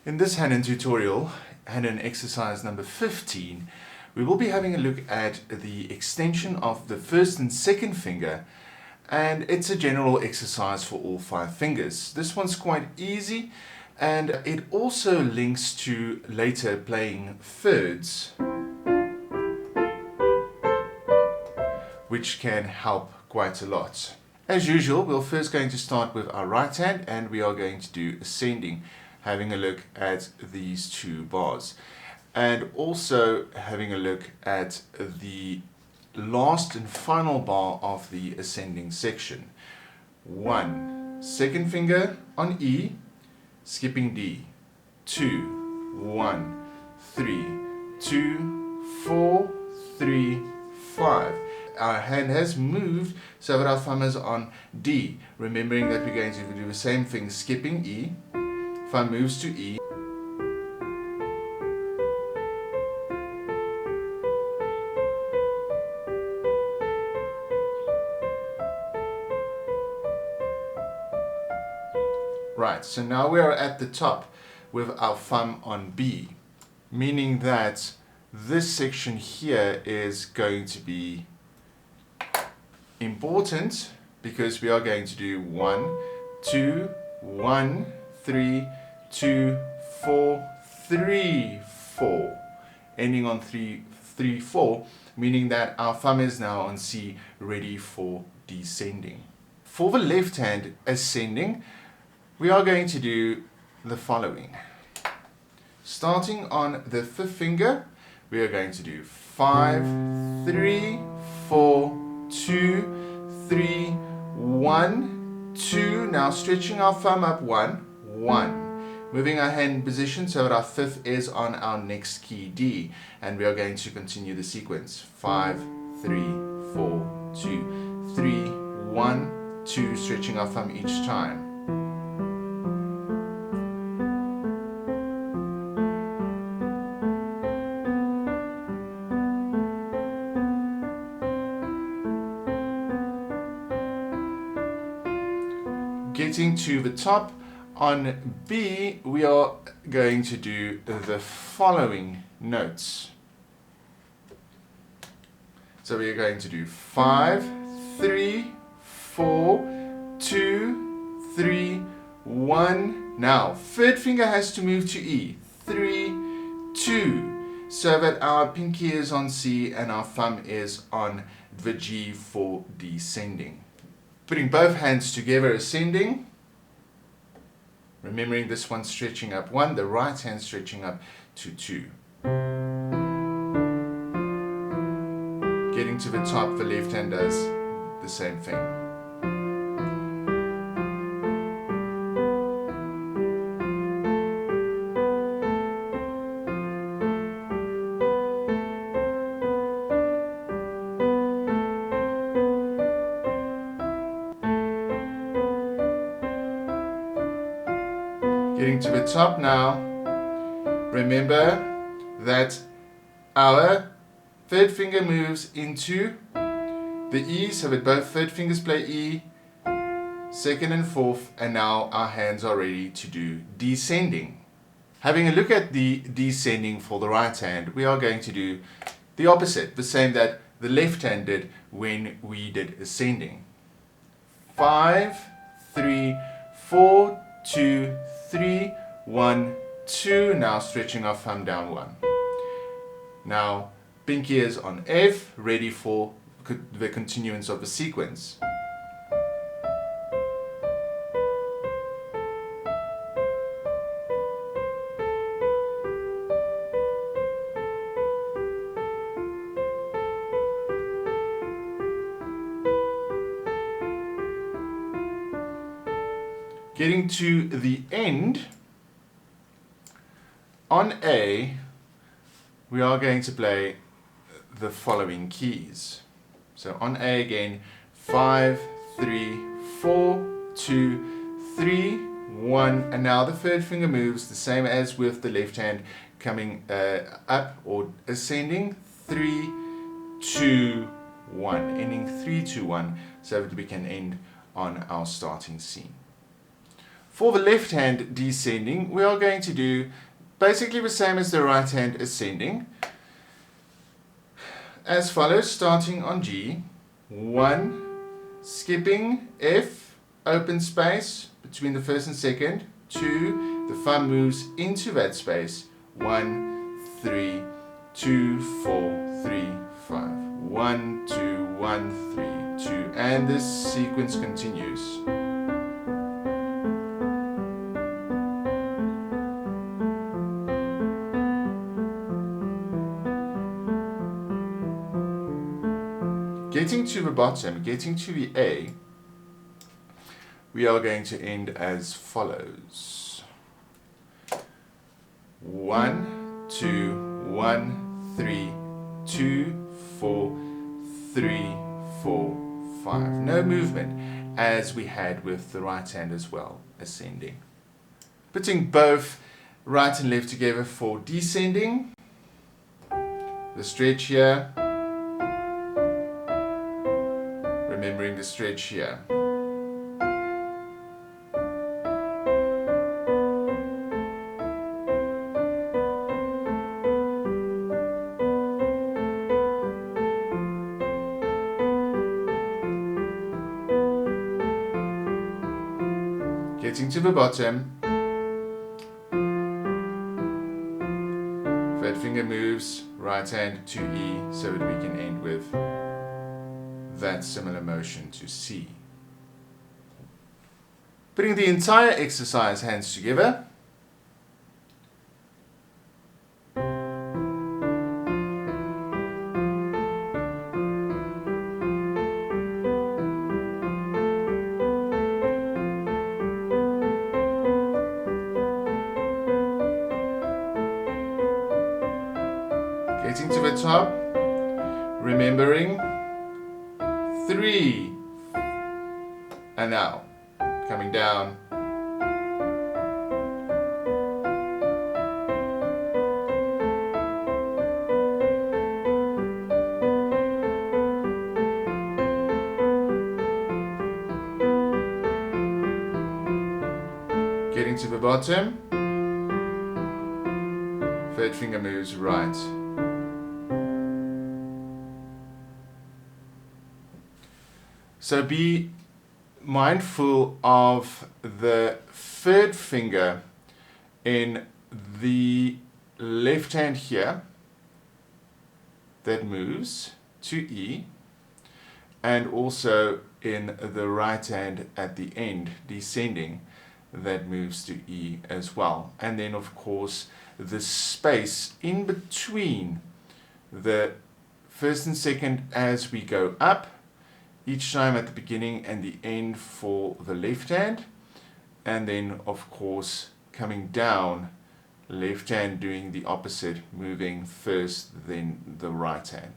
In this Hanon tutorial, Hanon exercise number 15, we will be having a look at the extension of the first and second finger, and it's a general exercise for all 5 fingers. This one's quite easy, and it also links to later playing thirds, which can help quite a lot. As usual, we're first going to start with our right hand, and we are going to do ascending, having a look at these 2 bars, and also having a look at the last and final bar of the ascending section. 1, second finger on E, skipping D. 2, 1, 3, 2, 4, 3, 5. Our hand has moved so that our thumb is on D, remembering that we're going to do the same thing, skipping E. Thumb moves to E. Right, so now we are at the top with our thumb on B, meaning that this section here is going to be important because we are going to do 1, 2, 1, 3, 2, 4, 3, 4, ending on 3, 3, 4, meaning that our thumb is now on C, ready for descending. For the left hand ascending, we are going to do the following. Starting on the 5th finger, we are going to do 5, 3, 4, 2, 3, 1, 2. Now stretching our thumb up, 1, 1. Moving our hand in position so that our 5th is on our next key, D. And we are going to continue the sequence. 5, 3, 4, 2, 3, 1, 2. Stretching our thumb each time. Getting to the top, on B, we are going to do the following notes. So we are going to do 5, 3, 4, 2, 3, 1. Now, 3rd finger has to move to E. 3, 2. So that our pinky is on C and our thumb is on the G for descending. Putting both hands together, ascending. Remembering this one stretching up 1, the right hand stretching up to 2. Getting to the top, the left hand does the same thing. Getting to the top now, remember that our 3rd finger moves into the E, so that both 3rd fingers play E, 2nd and 4th, and now our hands are ready to do descending. Having a look at the descending for the right hand, we are going to do the opposite, the same that the left hand did when we did ascending. 5, 3, 4, 2, 3, 1, 2. Now stretching our thumb down 1. Now pinky is on F, ready for the continuance of the sequence. Getting to the end, on A, we are going to play the following keys. So on A again, 5, 3, 4, 2, 3, 1, and now the 3rd finger moves the same as with the left hand, coming up or ascending, 3, 2, 1, ending 3, 2, 1, so that we can end on our starting scene. For the left hand descending, we are going to do basically the same as the right hand ascending. As follows, starting on G, 1, skipping F, open space between the first and second, 2, the thumb moves into that space, 1, 3, 2, 4, 3, 5, 1, 2, 1, 3, 2, and this sequence continues. Getting to the bottom, getting to the A, we are going to end as follows. 1, 2, 1, 3, 2, 4, 3, 4, 5. No movement, as we had with the right hand as well, ascending. Putting both right and left together for descending. The stretch here. Remembering the stretch here. Getting to the bottom. Third finger moves, right hand to E, so that we can end with that similar motion to C. Putting the entire exercise hands together. Getting to the top, remembering 3, and now coming down, getting to the bottom, third finger moves right. So be mindful of the third finger in the left hand here that moves to E, and also in the right hand at the end, descending, that moves to E as well. And then of course the space in between the first and second as we go up, each time at the beginning and the end for the left hand, and then of course coming down, left hand doing the opposite, moving first then the right hand.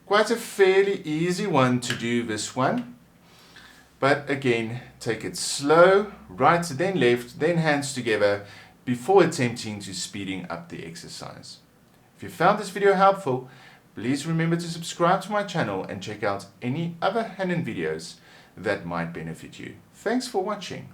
Quite a fairly easy one to do, this one, but again take it slow, right then left, then hands together before attempting to speeding up the exercise. If you found this video helpful, please remember to subscribe to my channel and check out any other Hanon videos that might benefit you. Thanks for watching.